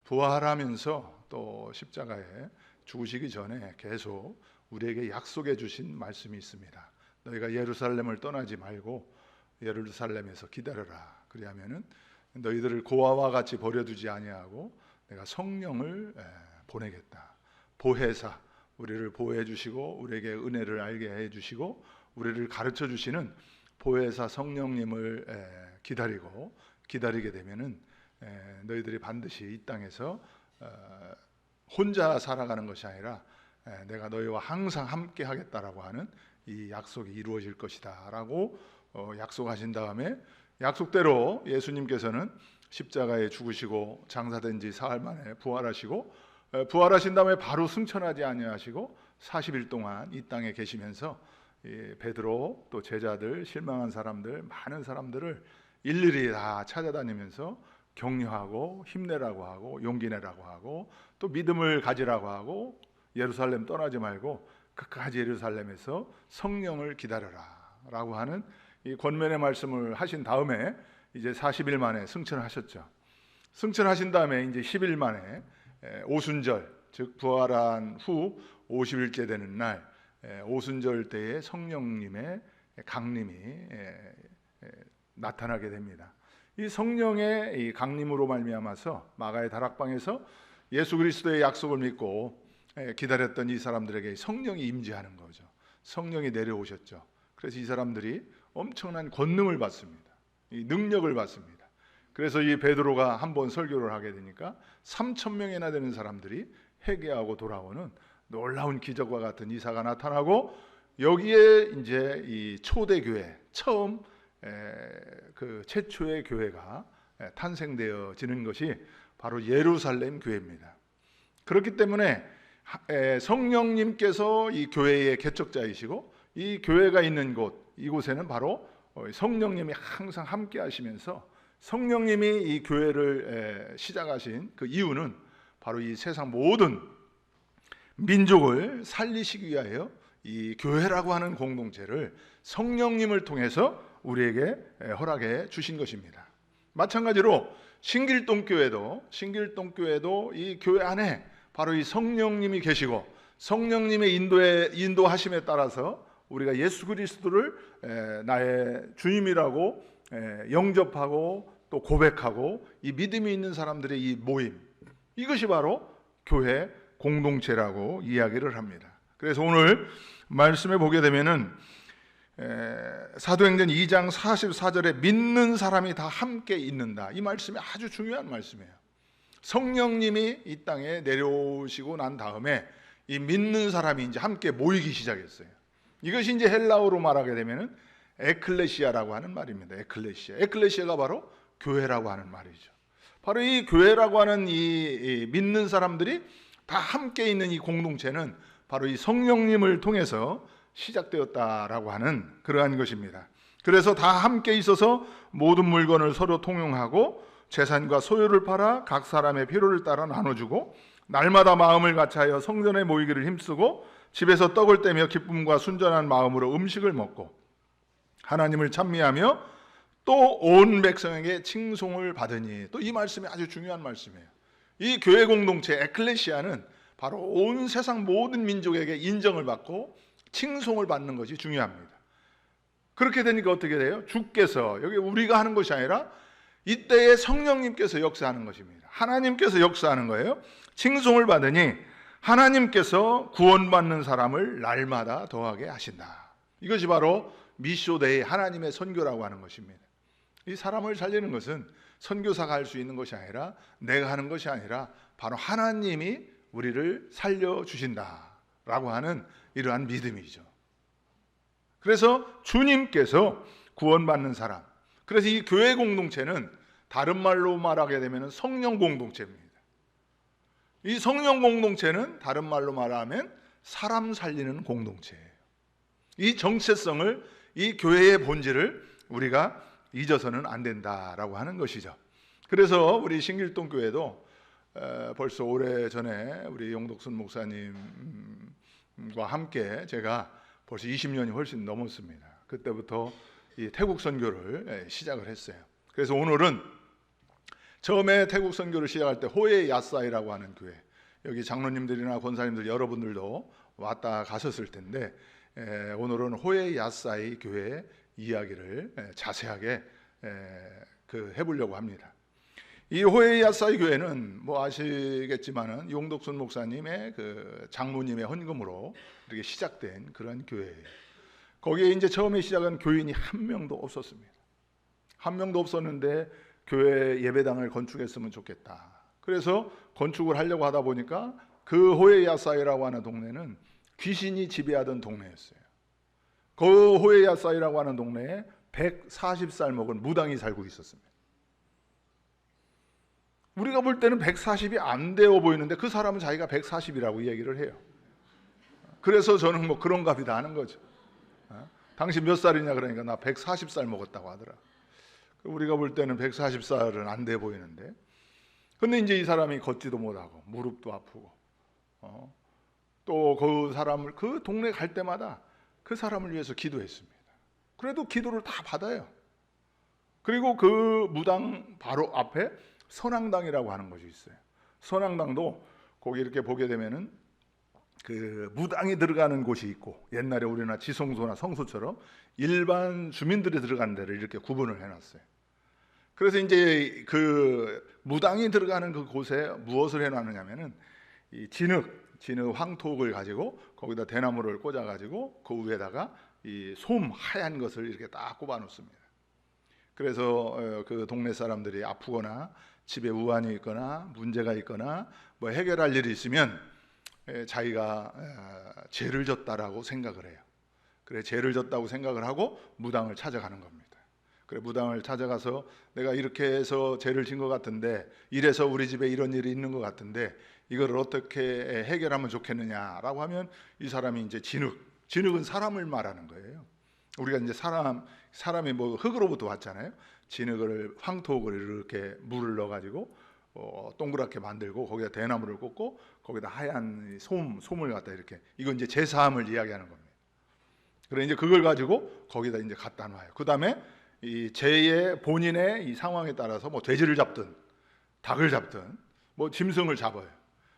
부활하면서 또 십자가에 죽으시기 전에 계속 우리에게 약속해 주신 말씀이 있습니다. 너희가 예루살렘을 떠나지 말고 예루살렘에서 기다려라. 그리하면은 너희들을 고아와 같이 버려두지 아니하고 내가 성령을 보내겠다. 보혜사, 우리를 보호해 주시고 우리에게 은혜를 알게 해 주시고 우리를 가르쳐 주시는 보혜사 성령님을 기다리게 되면은 너희들이 반드시 이 땅에서 혼자 살아가는 것이 아니라 내가 너희와 항상 함께 하겠다라고 하는 이 약속이 이루어질 것이다 라고 약속하신 다음에 약속대로 예수님께서는 십자가에 죽으시고 장사된 지 사흘 만에 부활하시고 부활하신 다음에 바로 승천하지 아니하시고 40일 동안 이 땅에 계시면서 베드로 또 제자들, 실망한 사람들, 많은 사람들을 일일이 다 찾아다니면서 격려하고 힘내라고 하고 용기 내라고 하고 또 믿음을 가지라고 하고 예루살렘 떠나지 말고 끝까지 예루살렘에서 성령을 기다려라 라고 하는 이 권면의 말씀을 하신 다음에 이제 40일 만에 승천하셨죠. 승천하신 다음에 이제 10일 만에 오순절, 즉 부활한 후 50일째 되는 날 오순절 때에 성령님의 강림이 나타나게 됩니다. 이 성령의 이 강림으로 말미암아서 마가의 다락방에서 예수 그리스도의 약속을 믿고 기다렸던 이 사람들에게 성령이 임재하는 거죠. 성령이 내려오셨죠. 그래서 이 사람들이 엄청난 권능을 받습니다. 이 능력을 받습니다. 그래서 이 베드로가 한번 설교를 하게 되니까 3,000명이나 되는 사람들이 회개하고 돌아오는 놀라운 기적과 같은 이사가 나타나고 여기에 이제 이 초대교회 처음 그 최초의 교회가 탄생되어지는 것이 바로 예루살렘 교회입니다. 그렇기 때문에 성령님께서 이 교회의 개척자이시고 이 교회가 있는 곳 이곳에는 바로 성령님이 항상 함께 하시면서 성령님이 이 교회를 시작하신 그 이유는 바로 이 세상 모든 민족을 살리시기 위하여 이 교회라고 하는 공동체를 성령님을 통해서 우리에게 허락해 주신 것입니다. 마찬가지로 신길동교회도 이 교회 안에 바로 이 성령님이 계시고 성령님의 인도하심에 따라서 우리가 예수 그리스도를 나의 주님이라고 영접하고 또 고백하고 이 믿음이 있는 사람들의 이 모임, 이것이 바로 교회 공동체라고 이야기를 합니다. 그래서 오늘 말씀에 보게 되면은 사도행전 2장 44절에 믿는 사람이 다 함께 있는다. 이 말씀이 아주 중요한 말씀이에요. 성령님이 이 땅에 내려오시고 난 다음에 이 믿는 사람이 이제 함께 모이기 시작했어요. 이것이 이제 헬라어로 말하게 되면은 에클레시아라고 하는 말입니다. 에클레시아가 바로 교회라고 하는 말이죠. 바로 이 교회라고 하는 이 믿는 사람들이 다 함께 있는 이 공동체는 바로 이 성령님을 통해서 시작되었다라고 하는 그러한 것입니다. 그래서 다 함께 있어서 모든 물건을 서로 통용하고 재산과 소유를 팔아 각 사람의 필요를 따라 나눠주고 날마다 마음을 같이하여 성전에 모이기를 힘쓰고 집에서 떡을 떼며 기쁨과 순전한 마음으로 음식을 먹고 하나님을 찬미하며 또 온 백성에게 칭송을 받으니, 또 이 말씀이 아주 중요한 말씀이에요. 이 교회 공동체 에클레시아는 바로 온 세상 모든 민족에게 인정을 받고 칭송을 받는 것이 중요합니다. 그렇게 되니까 어떻게 돼요? 주께서, 여기 우리가 하는 것이 아니라 이때에 성령님께서 역사하는 것입니다. 하나님께서 역사하는 거예요. 칭송을 받으니 하나님께서 구원받는 사람을 날마다 더하게 하신다. 이것이 바로 미쇼데이, 하나님의 선교라고 하는 것입니다. 이 사람을 살리는 것은 선교사가 할 수 있는 것이 아니라 내가 하는 것이 아니라 바로 하나님이 우리를 살려주신다라고 하는 이러한 믿음이죠. 그래서 주님께서 구원받는 사람, 그래서 이 교회 공동체는 다른 말로 말하게 되면 성령 공동체입니다. 이 성령 공동체는 다른 말로 말하면 사람 살리는 공동체예요. 이 정체성을, 이 교회의 본질을 우리가 잊어서는 안 된다라고 하는 것이죠. 그래서 우리 신길동 교회도 벌써 오래전에 우리 용덕순 목사님과 함께 제가 벌써 20년이 훨씬 넘었습니다. 그때부터 이 태국 선교를 시작을 했어요. 그래서 오늘은 처음에 태국 선교를 시작할 때 호에 야사이라고 하는 교회, 여기 장로님들이나 권사님들 여러분들도 왔다 가셨을 텐데 오늘은 호에 야사이 교회 이야기를 자세하게 해보려고 합니다. 이 호에 야사이 교회는 뭐 아시겠지만은 용덕순 목사님의 그 장모님의 헌금으로 이렇게 시작된 그런 교회예요. 거기에 이제 처음에 시작한 교인이 한 명도 없었습니다. 한 명도 없었는데 교회 예배당을 건축했으면 좋겠다. 그래서 건축을 하려고 하다 보니까 그 호에야사이라고 하는 동네는 귀신이 지배하던 동네였어요. 그 호에야사이라고 하는 동네에 140살 먹은 무당이 살고 있었습니다. 우리가 볼 때는 140이 안 되어 보이는데 그 사람은 자기가 140이라고 얘기를 해요. 그래서 저는 뭐 그런가 보다 하는 거죠. 당신 몇 살이냐 그러니까 나 140살 먹었다고 하더라. 우리가 볼 때는 140살은 안 돼 보이는데, 근데 이제 이 사람이 걷지도 못하고 무릎도 아프고 또 그 사람을 그 동네 갈 때마다 그 사람을 위해서 기도했습니다. 그래도 기도를 다 받아요. 그리고 그 무당 바로 앞에 선앙당이라고 하는 것이 있어요. 선앙당도 거기 이렇게 보게 되면은 그 무당이 들어가는 곳이 있고, 옛날에 우리나라 지성소나 성소처럼 일반 주민들이 들어가는 데를 이렇게 구분을 해놨어요. 그래서 이제 그 무당이 들어가는 그 곳에 무엇을 해놨느냐면은 이 진흙 황토를 가지고 거기다 대나무를 꽂아가지고 그 위에다가 이 솜 하얀 것을 이렇게 딱 꼽아놓습니다. 그래서 그 동네 사람들이 아프거나 집에 우환이 있거나 문제가 있거나 뭐 해결할 일이 있으면 자기가 죄를 졌다라고 생각을 해요. 그래, 죄를 졌다고 생각을 하고 무당을 찾아가는 겁니다. 그래, 무당을 찾아가서 내가 이렇게 해서 죄를 진 것 같은데, 이래서 우리 집에 이런 일이 있는 것 같은데 이걸 어떻게 해결하면 좋겠느냐라고 하면 이 사람이 이제 진흙은 사람을 말하는 거예요. 우리가 이제 사람이 뭐 흙으로부터 왔잖아요. 진흙을 황토를 이렇게 물을 넣어가지고 동그랗게 만들고 거기다 대나무를 꽂고 거기다 하얀 솜을 갖다 이렇게, 이건 이제 제사함을 이야기하는 겁니다. 그래 이제 그걸 가지고 거기다 이제 갖다 놔요. 그 다음에 이 죄의 본인의 이 상황에 따라서 뭐 돼지를 잡든 닭을 잡든 뭐 짐승을 잡아요.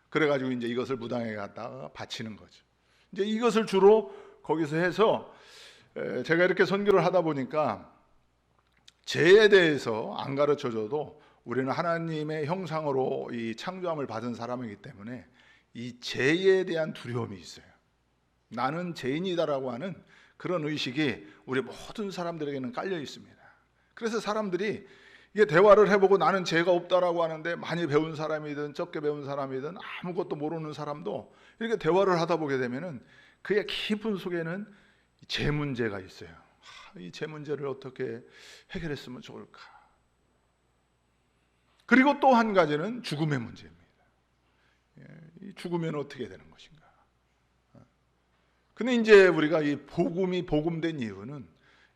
그래가지고 이제 이것을 무당에 갖다가 바치는 거죠. 이제 이것을 주로 거기서 해서 제가 이렇게 선교를 하다 보니까 죄에 대해서 안 가르쳐줘도 우리는 하나님의 형상으로 이 창조함을 받은 사람이기 때문에 이 죄에 대한 두려움이 있어요. 나는 죄인이다라고 하는 그런 의식이 우리 모든 사람들에게는 깔려 있습니다. 그래서 사람들이 이게 대화를 해보고 나는 죄가 없다라고 하는데, 많이 배운 사람이든 적게 배운 사람이든 아무것도 모르는 사람도 이렇게 대화를 하다 보게 되면은 그의 깊은 속에는 죄 문제가 있어요. 이 죄 문제를 어떻게 해결했으면 좋을까? 그리고 또 한 가지는 죽음의 문제입니다. 죽으면 어떻게 되는 것인가? 근데 이제 우리가 이 복음이 복음된 이유는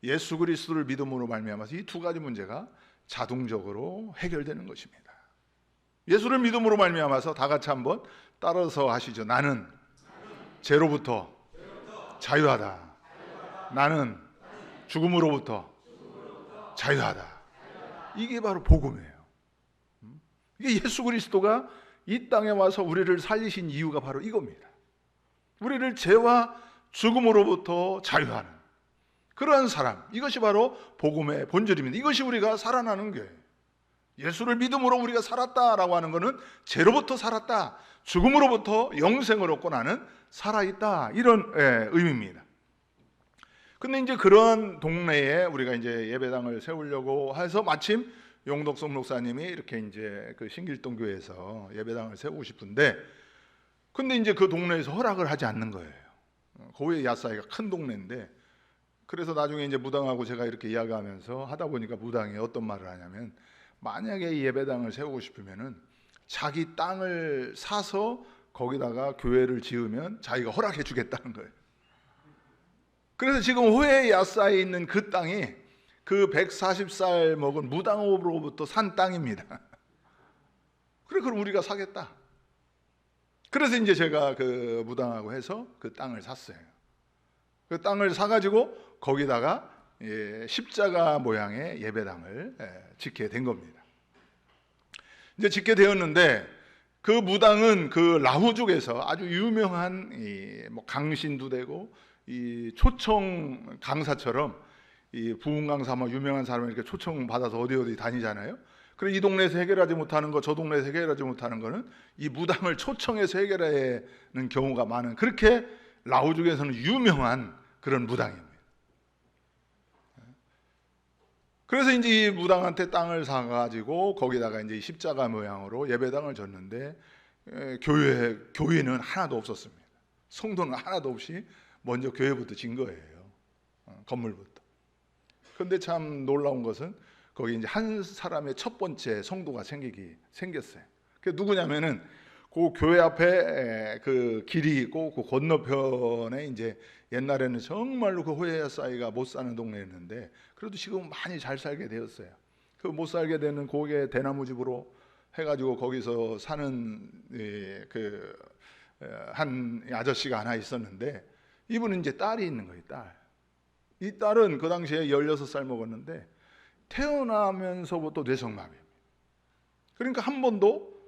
예수 그리스도를 믿음으로 말미암아서 이 두 가지 문제가 자동적으로 해결되는 것입니다. 예수를 믿음으로 말미암아서 다 같이 한번 따라서 하시죠. 나는 죄로부터 자유하다. 나는 죽음으로부터 자유하다. 이게 바로 복음이에요. 이게 예수 그리스도가 이 땅에 와서 우리를 살리신 이유가 바로 이겁니다. 우리를 죄와 죽음으로부터 자유하는 그러한 사람, 이것이 바로 복음의 본질입니다. 이것이 우리가 살아나는 거예요. 예수를 믿음으로 우리가 살았다라고 하는 것은 죄로부터 살았다, 죽음으로부터 영생을 얻고 나는 살아있다, 이런 의미입니다. 근데 이제 그런 동네에 우리가 이제 예배당을 세우려고 해서 마침 용덕순 목사님이 이렇게 이제 그 신길동 교회에서 예배당을 세우고 싶은데, 근데 이제 그 동네에서 허락을 하지 않는 거예요. 고의 야사이가 큰 동네인데, 그래서 나중에 이제 무당하고 제가 이렇게 이야기하면서 하다 보니까 무당이 어떤 말을 하냐면, 만약에 이 예배당을 세우고 싶으면은 자기 땅을 사서 거기다가 교회를 지으면 자기가 허락해 주겠다는 거예요. 그래서 지금 호에 야사에 있는 그 땅이 그 140살 먹은 무당으로부터 산 땅입니다. 그래, 그럼 우리가 사겠다. 그래서 이제 제가 그 무당하고 해서 그 땅을 샀어요. 그 땅을 사가지고 거기다가 십자가 모양의 예배당을 짓게 된 겁니다. 이제 짓게 되었는데, 그 무당은 그 라후족에서 아주 유명한 뭐 강신도 되고 이 초청 강사처럼, 이 부흥 강사 뭐 유명한 사람이 이렇게 초청 받아서 어디 다니잖아요. 그리고 이 동네에서 해결하지 못하는 거, 저 동네에서 해결하지 못하는 거는 이 무당을 초청해서 해결하는 경우가 많은, 그렇게 라후족에서는 유명한 그런 무당입니다. 그래서 이제 이 무당한테 땅을 사가지고 거기다가 이제 십자가 모양으로 예배당을 졌는데, 교회는 하나도 없었습니다. 성도는 하나도 없이 먼저 교회부터 진 거예요. 건물부터. 그런데 참 놀라운 것은 거기 이제 한 사람의 첫 번째 성도가 생겼어요. 그 누구냐면은 그 교회 앞에 그 길이 있고 그 건너편에 이제 옛날에는 정말로 그 호야사이가 못 사는 동네였는데, 그래도 지금 많이 잘 살게 되었어요. 그 못 살게 되는 고개 대나무 집으로 해가지고 거기서 사는 그 한 아저씨가 하나 있었는데, 이분은 이제 딸이 있는 거예요. 이 딸은 그 당시에 16살 먹었는데 태어나면서부터 뇌성마비입니다. 그러니까 한 번도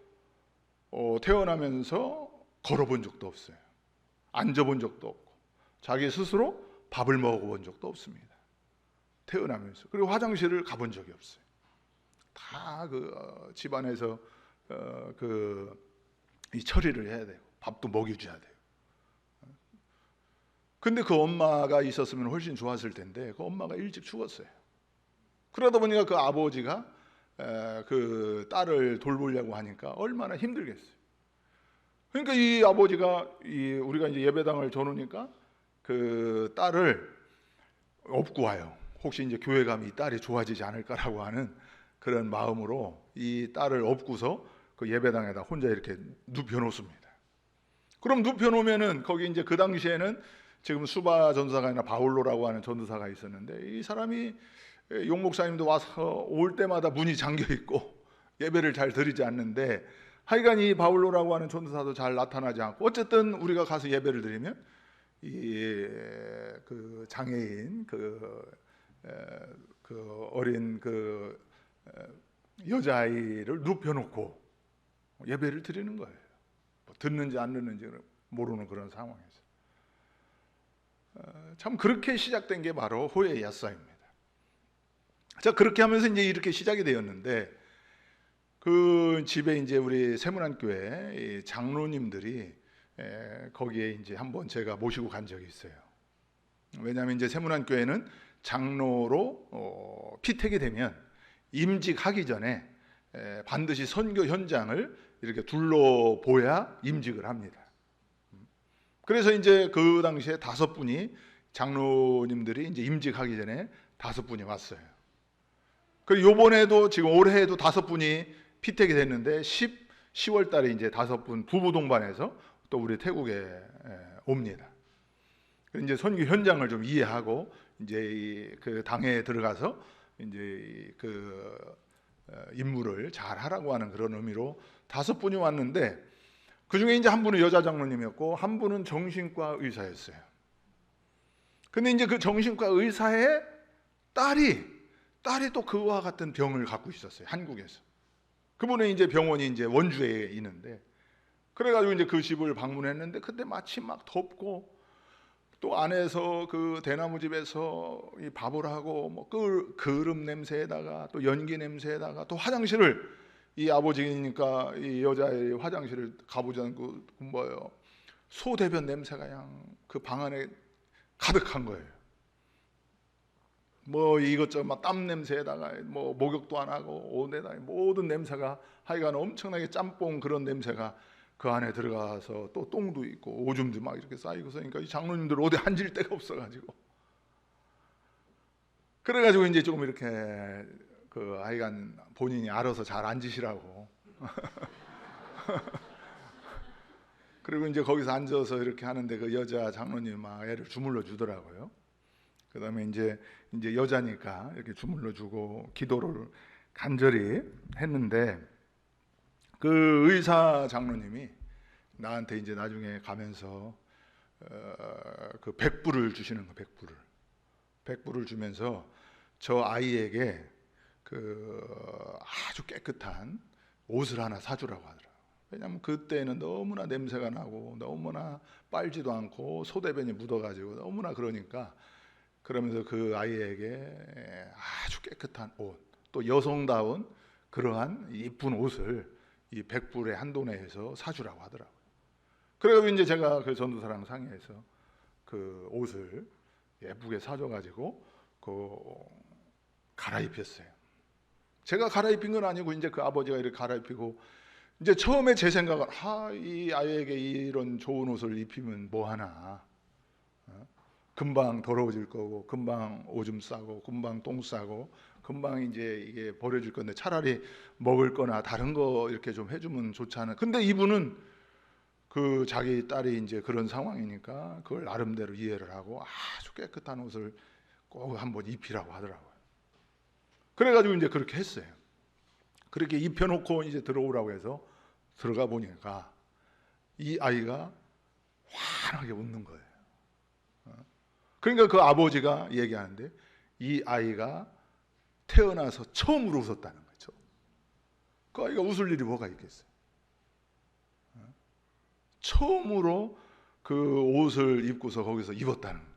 태어나면서 걸어본 적도 없어요. 앉아본 적도 없고 자기 스스로 밥을 먹어본 적도 없습니다. 태어나면서. 그리고 화장실을 가본 적이 없어요. 다 그 집안에서 이 처리를 해야 돼요. 밥도 먹여줘야 돼요. 근데 그 엄마가 있었으면 훨씬 좋았을 텐데 그 엄마가 일찍 죽었어요. 그러다 보니까 그 아버지가 그 딸을 돌보려고 하니까 얼마나 힘들겠어요. 그러니까 이 아버지가 우리가 이제 예배당을 줘놓으니까 그 딸을 업고 와요. 혹시 이제 교회 가면 이 딸이 좋아지지 않을까라고 하는 그런 마음으로 이 딸을 업고서 그 예배당에다 혼자 이렇게 눕혀놓습니다. 그럼 눕혀놓으면은 거기 이제 그 당시에는 지금 수바 전도사가 아니라 바울로라고 하는 전도사가 있었는데, 이 사람이 용 목사님도 와서 올 때마다 문이 잠겨 있고 예배를 잘 드리지 않는데, 하여간 이 바울로라고 하는 전도사도 잘 나타나지 않고, 어쨌든 우리가 가서 예배를 드리면 그 장애인 그 어린 그 여자아이를 눕혀놓고 예배를 드리는 거예요. 뭐 듣는지 안 듣는지 모르는 그런 상황에서. 참 그렇게 시작된 게 바로 호예 야사입니다. 자, 그렇게 하면서 이제 이렇게 시작이 되었는데, 그 집에 이제 우리 세문안교회 장로님들이 거기에 이제 한번 제가 모시고 간 적이 있어요. 왜냐하면 이제 세문안교회는 장로로 피택이 되면 임직하기 전에 반드시 선교 현장을 이렇게 둘러보야 임직을 합니다. 그래서 이제 그 당시에 5분이 장로님들이 이제 임직하기 전에 5분이 왔어요. 그리고 요번에도 지금 올해에도 5분이 피택이 됐는데 10월 달에 이제 5분 부부 동반해서 또 우리 태국에 옵니다. 이제 선교 현장을 좀 이해하고 이제 그 당에 들어가서 이제 그 임무를 잘 하라고 하는 그런 의미로 5분이 왔는데, 그 중에 이제 한 분은 여자 장로님이었고 한 분은 정신과 의사였어요. 근데 이제 그 정신과 의사의 딸이 또 그와 같은 병을 갖고 있었어요. 한국에서. 그분의 이제 병원이 이제 원주에 있는데, 그래가지고 이제 그 집을 방문했는데 그때 마침 막 덥고 또 안에서 그 대나무 집에서 이 밥을 하고 뭐 그름 냄새에다가 또 연기 냄새에다가 또 화장실을, 이 아버지니까 이 여자의 화장실을 가보지 않고 뭐예요, 소대변 냄새가 그냥 그 방 안에 가득한 거예요. 뭐 이것저것 막 땀 냄새에다가 뭐 목욕도 안 하고 온데다 모든 냄새가 하여간 엄청나게 짬뽕 그런 냄새가 그 안에 들어가서, 또 똥도 있고 오줌도 막 이렇게 쌓이고서, 그러니까 이 장로님들 어디 앉을 데가 없어가지고, 그래가지고 이제 조금 이렇게 그 하여간 본인이 알아서 잘 앉으시라고 그리고 이제 거기서 앉아서 이렇게 하는데 그 여자 장로님 막 애를 주물러 주더라고요. 그 다음에 이제 여자니까 이렇게 주물러 주고 기도를 간절히 했는데, 그 의사 장로님이 나한테 이제 나중에 가면서 그 100불을 주시는 거, 100불을 주면서 저 아이에게 그 아주 깨끗한 옷을 하나 사주라고 하더라고요. 왜냐하면 그때는 너무나 냄새가 나고 너무나 빨지도 않고 소대변이 묻어가지고 너무나 그러니까, 그러면서 그 아이에게 아주 깨끗한 옷, 또 여성다운 그러한 이쁜 옷을 이 100불의 한도내에서 사주라고 하더라고요. 그래가지고 이제 제가 그 전도사랑 상의해서 그 옷을 예쁘게 사줘가지고 그 갈아입혔어요. 제가 갈아입힌 건 아니고 이제 그 아버지가 이렇게 갈아입히고, 이제 처음에 제 생각은 이 아이에게 이런 좋은 옷을 입히면 뭐 하나, 금방 더러워질 거고, 금방 오줌 싸고, 금방 똥 싸고, 금방 이제 이게 버려질 건데 차라리 먹을 거나 다른 거 이렇게 좀 해주면 좋지 않아. 근데 이분은 그 자기 딸이 이제 그런 상황이니까 그걸 나름대로 이해를 하고 아주 깨끗한 옷을 꼭 한번 입히라고 하더라고요. 그래가지고 이제 그렇게 했어요. 그렇게 입혀놓고 이제 들어오라고 해서 들어가 보니까 이 아이가 환하게 웃는 거예요. 그러니까 그 아버지가 얘기하는데 이 아이가 태어나서 처음으로 웃었다는 거죠. 그 아이가 웃을 일이 뭐가 있겠어요? 처음으로 그 옷을 입고서 거기서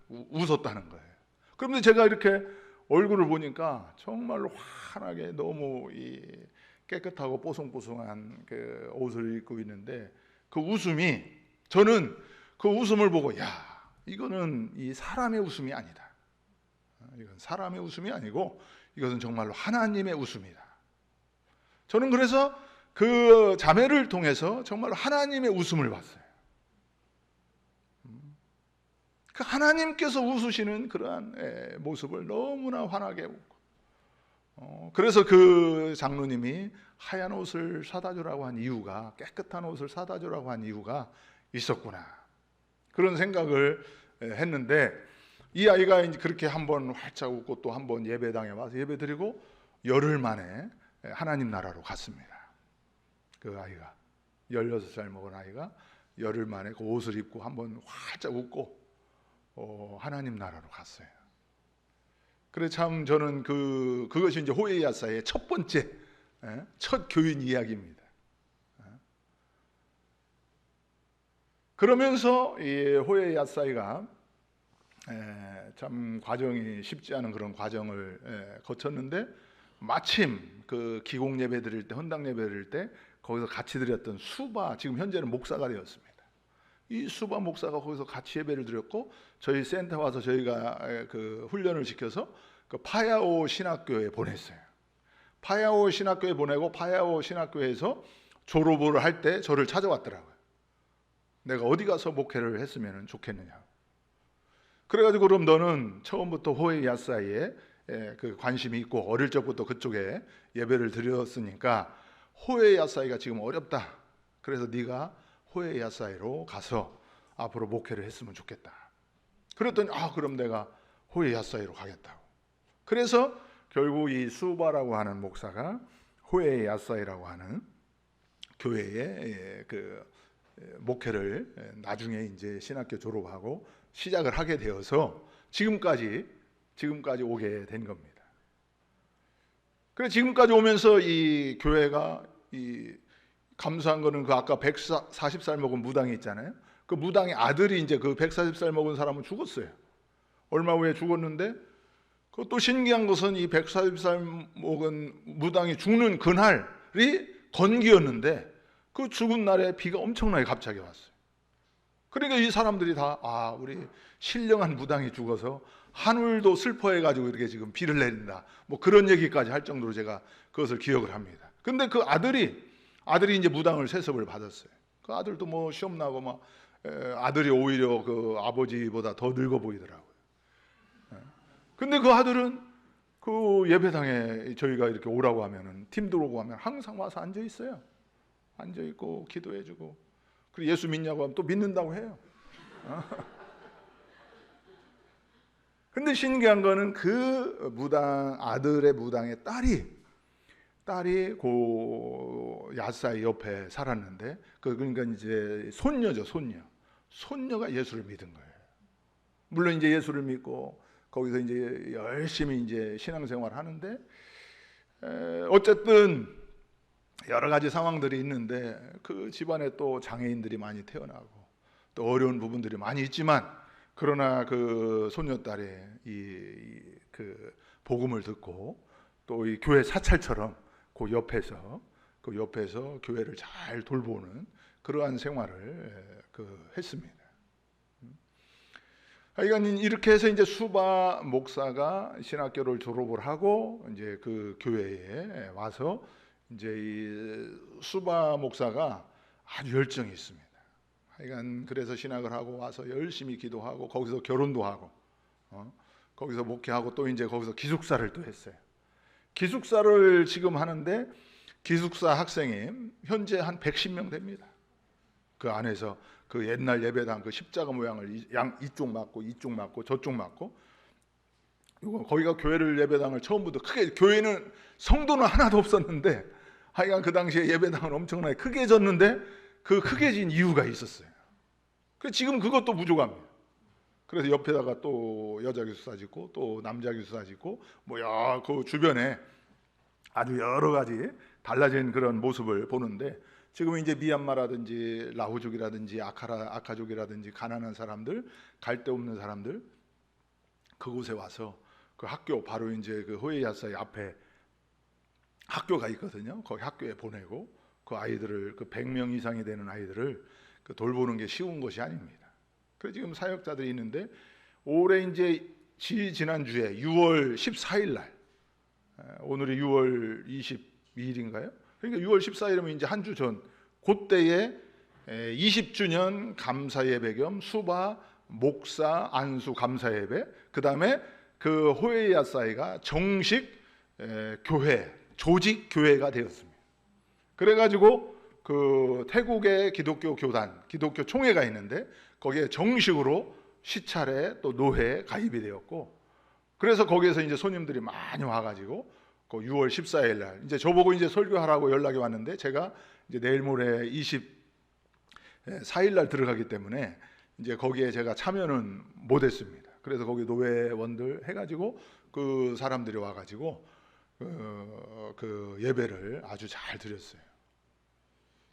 웃었다는 거예요. 그런데 제가 이렇게 얼굴을 보니까 정말로 환하게 너무 이 깨끗하고 뽀송뽀송한 그 옷을 입고 있는데, 그 웃음이, 저는 그 웃음을 보고 야, 이거는 이 사람의 웃음이 아니다. 이건 사람의 웃음이 아니고 이것은 정말로 하나님의 웃음이다. 저는 그래서 그 자매를 통해서 정말로 하나님의 웃음을 봤어요. 그 하나님께서 웃으시는 그러한 모습을 너무나 환하게 웃고, 그래서 그 장로님이 하얀 옷을 사다 주라고 한 이유가, 깨끗한 옷을 사다 주라고 한 이유가 있었구나, 그런 생각을 했는데, 이 아이가 이제 그렇게 한번 활짝 웃고 또 한번 예배당에 와서 예배드리고 열흘 만에 하나님 나라로 갔습니다. 그 아이가 16살 먹은 아이가 열흘 만에 그 옷을 입고 한번 활짝 웃고 하나님 나라로 갔어요. 그래 참 저는 그것이 이제 호에야사의 첫 번째 첫 교인 이야기입니다. 그러면서 이 호에야사이가 참 과정이 쉽지 않은 그런 과정을 거쳤는데, 마침 그 기공 예배 드릴 때, 헌당 예배 드릴 때 거기서 같이 드렸던 수바, 지금 현재는 목사가 되었습니다. 이 수바 목사가 거기서 같이 예배를 드렸고, 저희 센터 와서 저희가 그 훈련을 시켜서 그 파야오 신학교에 보냈어요. 파야오 신학교에 보내고 파야오 신학교에서 졸업을 할 때 저를 찾아왔더라고요. 내가 어디 가서 목회를 했으면 좋겠느냐. 그래가지고 그럼 너는 처음부터 호에야사이에 그 관심이 있고 어릴 적부터 그쪽에 예배를 드렸으니까 호에야사이가 지금 어렵다. 그래서 네가 호에야사이로 가서 앞으로 목회를 했으면 좋겠다. 그랬더니 그럼 내가 호에야사이로 가겠다고. 그래서 결국 이 수바라고 하는 목사가 호에야사이라고 하는 교회에 그 목회를 나중에 이제 신학교 졸업하고 시작을 하게 되어서 지금까지 오게 된 겁니다. 그래 지금까지 오면서 이 교회가 이 감사한 거는 그 아까 140살 먹은 무당이 있잖아요. 그 무당의 아들이 이제 그 140살 먹은 사람은 죽었어요. 얼마 후에 죽었는데, 그것도 신기한 것은 이 140살 먹은 무당이 죽는 그날이 건기였는데 그 죽은 날에 비가 엄청나게 갑자기 왔어요. 그러니까 이 사람들이 다 우리 신령한 무당이 죽어서 하늘도 슬퍼해가지고 이렇게 지금 비를 내린다, 뭐 그런 얘기까지 할 정도로 제가 그것을 기억을 합니다. 근데 그 아들이 이제 무당을 세습을 받았어요. 그 아들도 뭐 시험 나고 막 아들이 오히려 그 아버지보다 더 늙어 보이더라고요. 근데 그 아들은 그 예배당에 저희가 이렇게 오라고 하면은, 팀 들어오고 하면 항상 와서 앉아 있어요. 앉아 있고 기도해주고, 그리고 예수 믿냐고 하면 또 믿는다고 해요. 근데 신기한 거는 그 무당, 아들의 무당의 딸이 고 야사이 옆에 살았는데, 그러니까 이제 손녀가 예수를 믿은 거예요. 물론 이제 예수를 믿고 거기서 이제 열심히 이제 신앙생활 하는데, 어쨌든 여러 가지 상황들이 있는데 그 집안에 또 장애인들이 많이 태어나고 또 어려운 부분들이 많이 있지만 그러나 그 손녀딸의 그 복음을 듣고 또 이 교회 사찰처럼 그 옆에서 교회를 잘 돌보는 그러한 생활을 했습니다. 하여간 이렇게 해서 이제 수바 목사가 신학교를 졸업을 하고 이제 그 교회에 와서 이제 이 수바 목사가 아주 열정이 있습니다. 하여간 그래서 신학을 하고 와서 열심히 기도하고 거기서 결혼도 하고 거기서 목회하고 또 이제 거기서 기숙사를 또 했어요. 기숙사를 지금 하는데 기숙사 학생이 현재 한 110명 됩니다. 그 안에서 그 옛날 예배당 그 십자가 모양을 이쪽 맞고 저쪽 맞고 거기가 교회를 예배당을 처음부터 크게 교회는 성도는 하나도 없었는데 하여간 그 당시에 예배당은 엄청나게 크게 졌는데 그 크게 진 이유가 있었어요. 그래서 지금 그것도 부족합니다. 그래서 옆에다가 또 여자 기숙사 짓고 또 남자 기숙사 짓고 뭐야 그 주변에 아주 여러 가지 달라진 그런 모습을 보는데 지금 이제 미얀마라든지 라후족이라든지 아카족이라든지 가난한 사람들, 갈 데 없는 사람들 그곳에 와서 그 학교 바로 이제 그 호에야사의 앞에 학교가 있거든요. 거기 학교에 보내고 그 아이들을 그 100명 이상이 되는 아이들을 그 돌보는 게 쉬운 것이 아닙니다. 그래서 지금 사역자들이 있는데 올해 이제 지난주에 6월 14일 날 오늘이 6월 22일인가요? 그러니까 6월 14일이면 이제 한 주 전 그때에 20주년 감사예배 겸 수바 목사 안수 감사예배 그다음에 그 호에야사이가 정식 교회 조직 교회가 되었습니다. 그래가지고 그 태국의 기독교 교단 기독교 총회가 있는데 거기에 정식으로 시찰에 또 노회에 가입이 되었고 그래서 거기에서 이제 손님들이 많이 와가지고 그 6월 14일 날 이제 저보고 이제 설교하라고 연락이 왔는데 제가 이제 내일 모레 24일 날 들어가기 때문에 이제 거기에 제가 참여는 못했습니다. 그래서 거기 노회원들 해가지고 그 사람들이 와가지고 그 예배를 아주 잘 드렸어요.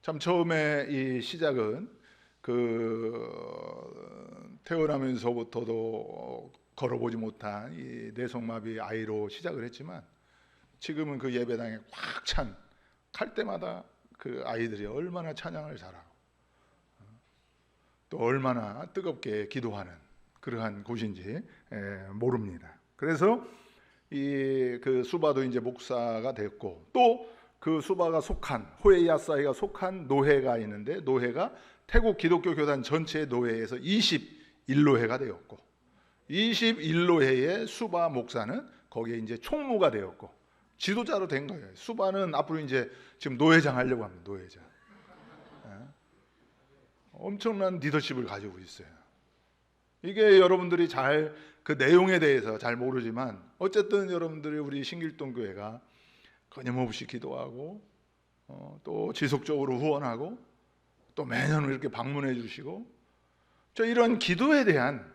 참 처음에 이 시작은 그 태어나면서부터도 걸어보지 못한 이 뇌성마비 아이로 시작을 했지만 지금은 그 예배당에 꽉 찬 갈 때마다 그 아이들이 얼마나 찬양을 잘하고 또 얼마나 뜨겁게 기도하는 그러한 곳인지 모릅니다. 그래서 이 그 수바도 이제 목사가 됐고 또 그 수바가 속한 호에야사이가 속한 노회가 있는데 노회가 태국 기독교 교단 전체 노회에서 21노회가 되었고 21노회의 수바 목사는 거기에 이제 총무가 되었고 지도자로 된 거예요. 수바는 앞으로 이제 지금 노회장 하려고 합니다. 노회장. 엄청난 리더십을 가지고 있어요. 이게 여러분들이 잘 그 내용에 대해서 잘 모르지만 어쨌든 여러분들이 우리 신길동 교회가 끊임없이 기도하고 또 지속적으로 후원하고 또 매년 이렇게 방문해 주시고 저 이런 기도에 대한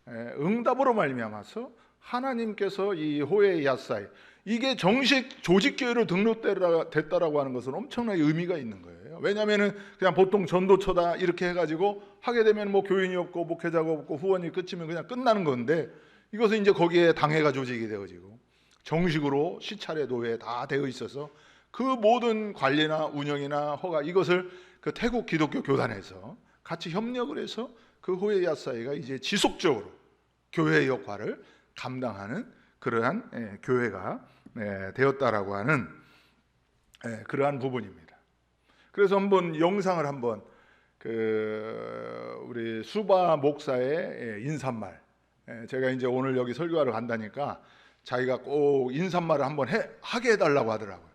응답으로 말미암아서 하나님께서 이 호에야사이 이게 정식 조직교회로 등록됐다라고 하는 것은 엄청나게 의미가 있는 거예요. 왜냐하면 그냥 보통 전도처다 이렇게 해가지고 하게 되면 뭐 교인이 없고 목회자가 없고 후원이 끝이면 그냥 끝나는 건데 이것은 이제 거기에 당회가 조직이 되어지고 정식으로 시찰의 노회에 다 되어 있어서 그 모든 관리나 운영이나 허가 이것을 그 태국 기독교 교단에서 같이 협력을 해서 그 호에야사이가 이제 지속적으로 교회의 역할을 감당하는 그러한 교회가 되었다라고 하는 그러한 부분입니다. 그래서 한번 영상을 한번 그 우리 수바 목사의 인사말 제가 이제 오늘 여기 설교하러 간다니까 자기가 꼭 인사말을 한번 하게 해달라고 하더라고요.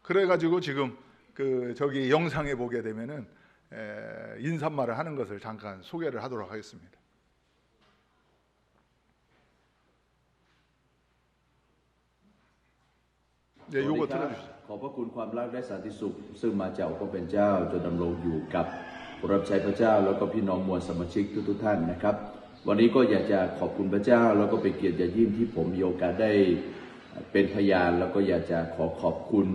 그래가지고 지금 그 저기 영상에 보게 되면은 인사말을 하는 것을 잠깐 소개를 하도록 하겠습니다. 네, 요거 들어주시죠. ขอบพระคุณความรักและสันติสุขซึ่งมาจากพระเป็นเจ้าจนดำรงอยู่กับผู้รับใช้พระเจ้าแล้วก็พี่น้องมวลสมาชิกทุกท่านนะครับวันนี้ก็อยากจะขอบคุณพระเจ้าแล้วก็เป็นเกียรติอย่างยิ่งที่ผมมีโอกาสได้เป็นพยานแล้วก็อยากจะขอบคุณ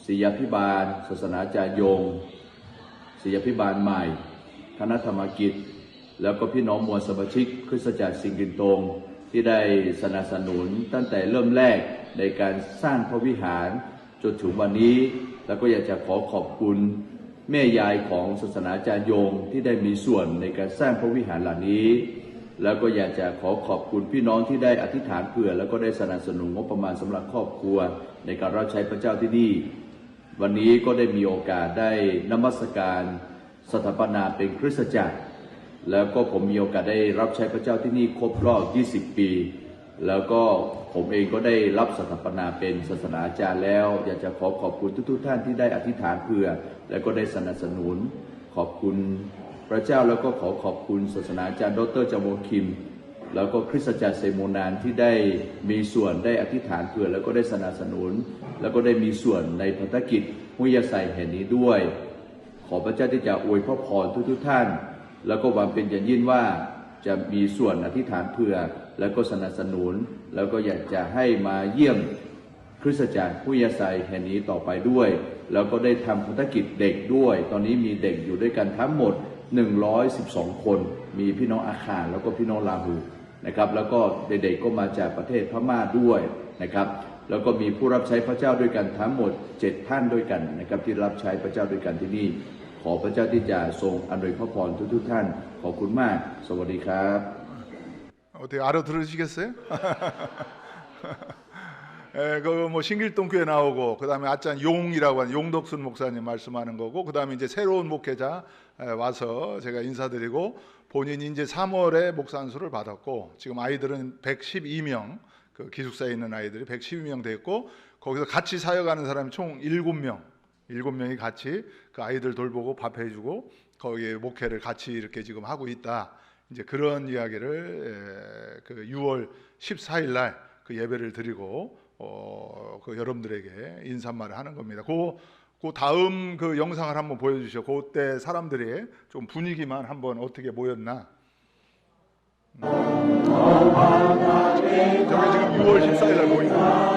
ศิษยาภิบาลศาสนาจารย์ยงศิษยาภิบาลใหม่คณะธรรมกิจแล้วก็พี่น้องมวลสมาชิกคริสตจักรสิงกินตงที่ได้สนับสนุนตั้งแต่เริ่มแรกในการสร้างพระวิหารจนถึงวันนี้แล้วก็อยากจะขอขอบคุณแม่ยายของศาสนาจารย์ยงที่ได้มีส่วนในการสร้างพระวิหารเหล่านี้แล้วก็อยากจะขอขอบคุณพี่น้องที่ได้อธิษฐานเผื่อแล้วก็ได้สนับสนุนงบประมาณสำหรับครอบครัวในการรับใช้พระเจ้าที่นี่วันนี้ก็ได้มีโอกาสได้นมัสการสถาปนาเป็นคริสตจักรแล้วก็ผมมีโอกาสได้รับใช้พระเจ้าที่นี่ครบรอบ 20 ปีแล้วก็ผมเองก็ได้รับสถาปนาเป็นศาสนาอาจารย์แล้วอยากจะขอขอบคุณทุกท่านที่ได้อธิษฐานเผื่อแล้วก็ได้สนับสนุนขอบคุณพระเจ้าแล้วก็ขอขอบคุณศาสนาอาจารย์ดร.จาโมคิมแล้วก็คริสตจักรเซโมนานที่ได้มีส่วนได้อธิษฐานเผื่อแล้วก็ได้สนับสนุนแล้วก็ได้มีส่วนในภารกิจหุยาไซแห่งนี้ด้วยขอพระเจ้าที่จะอวยพระพรทุกท่านแล้วก็หวังเป็นอย่างยิ่งว่าจะมีส่วนอธิษฐานเผื่อแล้วก็สนับสนุนแล้วก็อยากจะให้มาเยี่ยมคริสตจักรหุยาไซแห่งนี้ต่อไปด้วยแล้วก็ได้ทำภารกิจเด็กด้วยตอนนี้มีเด็กอยู่ด้วยกันทั้งหมด112 คนมีพี่น้องอาคารแล้วก็พี่น้องลาหูนะครับแล้วก็เด็กๆก็มาจากประเทศพม่าด้วยนะครับแล้วก็มีผู้รับใช้พระเจ้าด้วยกันทั้งหมด7 ท่านด้วยกันนะครับที่รับใช้พระเจ้าด้วยกันที่นี่ขอพระเจ้าที่จะทรงอำนวยพระพรทุกท่านขอบคุณมากสวัสดีครับ 어떻게 알아들으시겠어요? 뭐 신길동 교회 나오고 그다음에 아짠 용이라고 하는 용덕순 목사님 말씀하는 거고 그다음에 이제 새로운 목회자 와서 제가 인사드리고 본인이 이제 3월에 목사 안수를 받았고 지금 아이들은 112명 그 기숙사에 있는 아이들이 112명 됐고 거기서 같이 사역하는 사람이 총 7명이 같이 그 아이들 돌보고 밥 해주고 거기에 목회를 같이 이렇게 지금 하고 있다. 이제 그런 이야기를 그 6월 14일 날 그 예배를 드리고 그 여러분들에게 인사말을 하는 겁니다. 그 다음 그 영상을 한번 보여주시죠. 그때 사람들이 좀 분위기만 한번 어떻게 모였나. 저게 지금 6월 14일 날 모인 겁니다.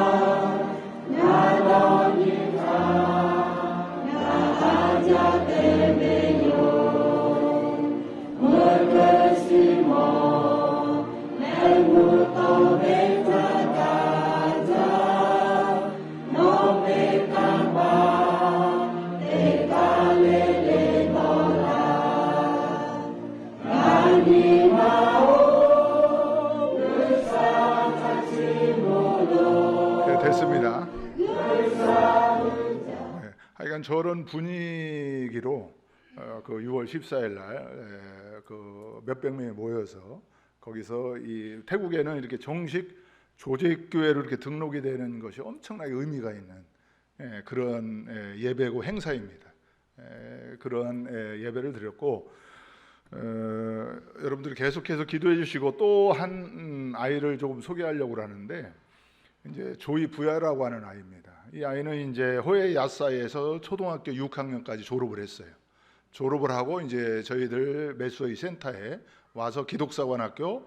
네, 됐습니다. 네, 하여간 저런 분위기로 그 6월 14일 날 그 몇백 명이 모여서 거기서 이 태국에는 이렇게 정식 조직교회로 이렇게 등록이 되는 것이 엄청나게 의미가 있는 그런 예배고 행사입니다. 그런 예배를 드렸고 여러분들이 계속해서 기도해 주시고 또 한 아이를 조금 소개하려고 하는데 이제 조이 부야라고 하는 아이입니다. 이 아이는 이제 호에 야사에서 초등학교 6학년까지 졸업을 했어요. 졸업을 하고 이제 저희들 메소이 센터에 와서 기독사관학교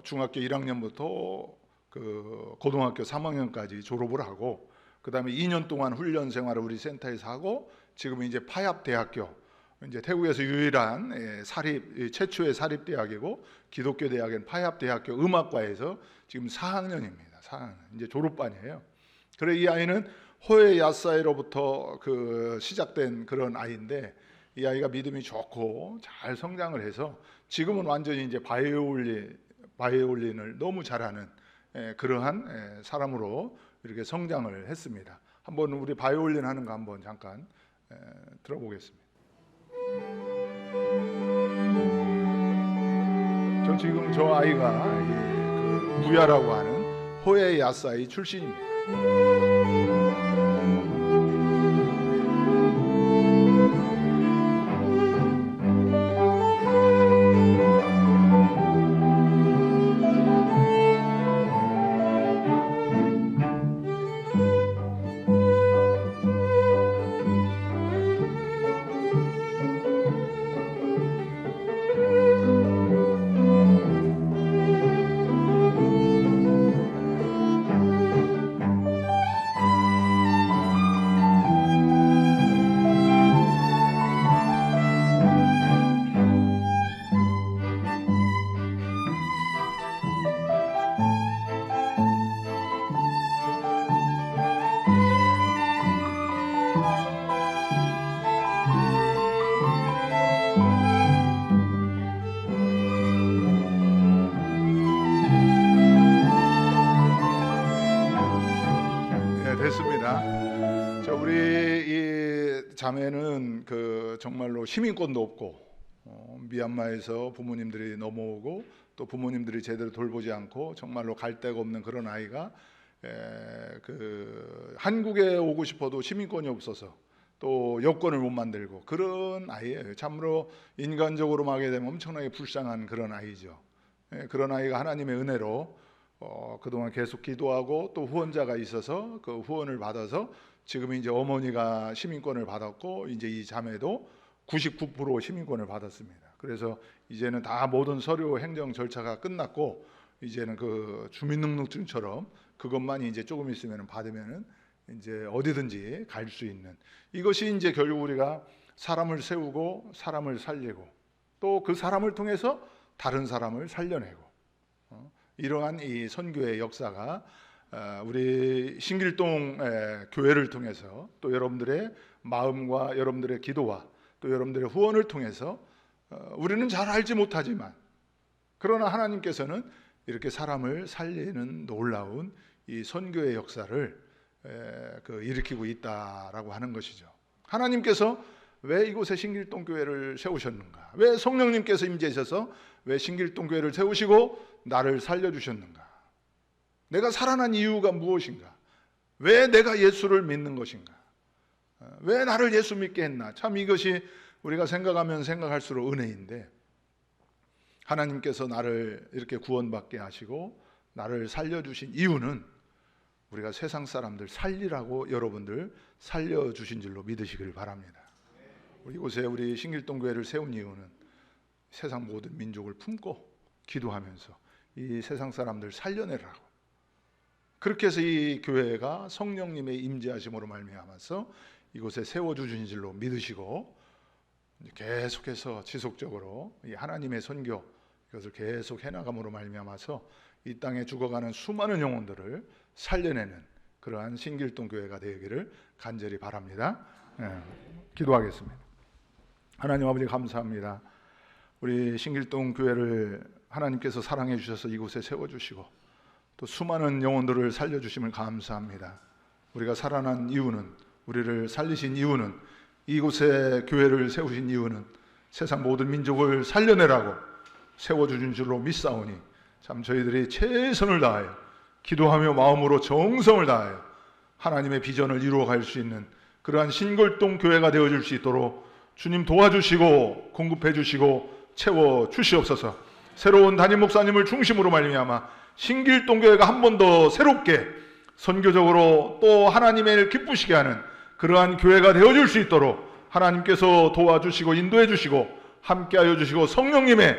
중학교 1학년부터 그 고등학교 3학년까지 졸업을 하고 그다음에 2년 동안 훈련 생활을 우리 센터에서 하고 지금 이제 파얏대학교 이제 태국에서 유일한 최초의 사립 대학이고 기독교 대학인 파얏대학교 음악과에서 지금 4학년입니다. 4학년 이제 졸업반이에요. 그래 이 아이는 호에 야사이로부터 그 시작된 그런 아이인데 이 아이가 믿음이 좋고 잘 성장을 해서 지금은 완전히 이제 바이올린을 너무 잘하는 그러한 사람으로 이렇게 성장을 했습니다. 한번 우리 바이올린 하는 거 한번 잠깐 들어보겠습니다. 저 지금 저 아이가 그 부야라고 하는 호에 야사이 출신입니다. 자매는 정말로 시민권도 없고 미얀마에서 부모님들이 넘어오고 또 부모님들이 제대로 돌보지 않고 정말로 갈 데가 없는 그런 아이가 한국에 오고 싶어도 시민권이 없어서 또 여권을 못 만들고 그런 아이예요. 참으로 인간적으로 말하게 되면 엄청나게 불쌍한 그런 아이죠. 그런 아이가 하나님의 은혜로 그동안 계속 기도하고 또 후원자가 있어서 그 후원을 받아서 지금 이제 어머니가 시민권을 받았고 이제 이 자매도 99% 시민권을 받았습니다. 그래서 이제는 다 모든 서류 행정 절차가 끝났고 이제는 그 주민등록증처럼 그것만이 이제 조금 있으면 받으면은 이제 어디든지 갈 수 있는, 이것이 이제 결국 우리가 사람을 세우고 사람을 살리고 또 그 사람을 통해서 다른 사람을 살려내고 이러한 이 선교의 역사가 우리 신길동 교회를 통해서 또 여러분들의 마음과 여러분들의 기도와 또 여러분들의 후원을 통해서 우리는 잘 알지 못하지만 그러나 하나님께서는 이렇게 사람을 살리는 놀라운 이 선교의 역사를 일으키고 있다라고 하는 것이죠. 하나님께서 왜 이곳에 신길동 교회를 세우셨는가? 왜 성령님께서 임재하셔서 왜 신길동 교회를 세우시고 나를 살려주셨는가? 내가 살아난 이유가 무엇인가? 왜 내가 예수를 믿는 것인가? 왜 나를 예수 믿게 했나? 참 이것이 우리가 생각하면 생각할수록 은혜인데, 하나님께서 나를 이렇게 구원받게 하시고 나를 살려주신 이유는 우리가 세상 사람들 살리라고 여러분들 살려주신 줄로 믿으시길 바랍니다. 이곳에 우리 신길동 교회를 세운 이유는 세상 모든 민족을 품고 기도하면서 이 세상 사람들 살려내라고, 그렇게 해서 이 교회가 성령님의 임재하심으로 말미암아서 이곳에 세워주신 줄로 믿으시고 계속해서 지속적으로 이 하나님의 선교 이것을 계속 해나감으로 말미암아서 이 땅에 죽어가는 수많은 영혼들을 살려내는 그러한 신길동 교회가 되기를 간절히 바랍니다. 기도하겠습니다. 하나님 아버지 감사합니다. 우리 신길동 교회를 하나님께서 사랑해 주셔서 이곳에 세워주시고 또 수많은 영혼들을 살려주심을 감사합니다. 우리가 살아난 이유는, 우리를 살리신 이유는, 이곳에 교회를 세우신 이유는 세상 모든 민족을 살려내라고 세워주신 줄로 믿사오니 참 저희들이 최선을 다하여 기도하며 마음으로 정성을 다하여 하나님의 비전을 이루어갈 수 있는 그러한 신길동 교회가 되어줄 수 있도록 주님 도와주시고 공급해 주시고 채워 주시옵소서. 새로운 담임 목사님을 중심으로 말미암아 신길동 교회가 한 번 더 새롭게 선교적으로 또 하나님의 일 기쁘시게 하는 그러한 교회가 되어줄 수 있도록 하나님께서 도와주시고 인도해 주시고 함께하여 주시고 성령님의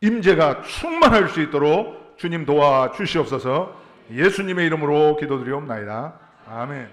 임재가 충만할 수 있도록 주님 도와주시옵소서. 예수님의 이름으로 기도드리옵나이다. 아멘.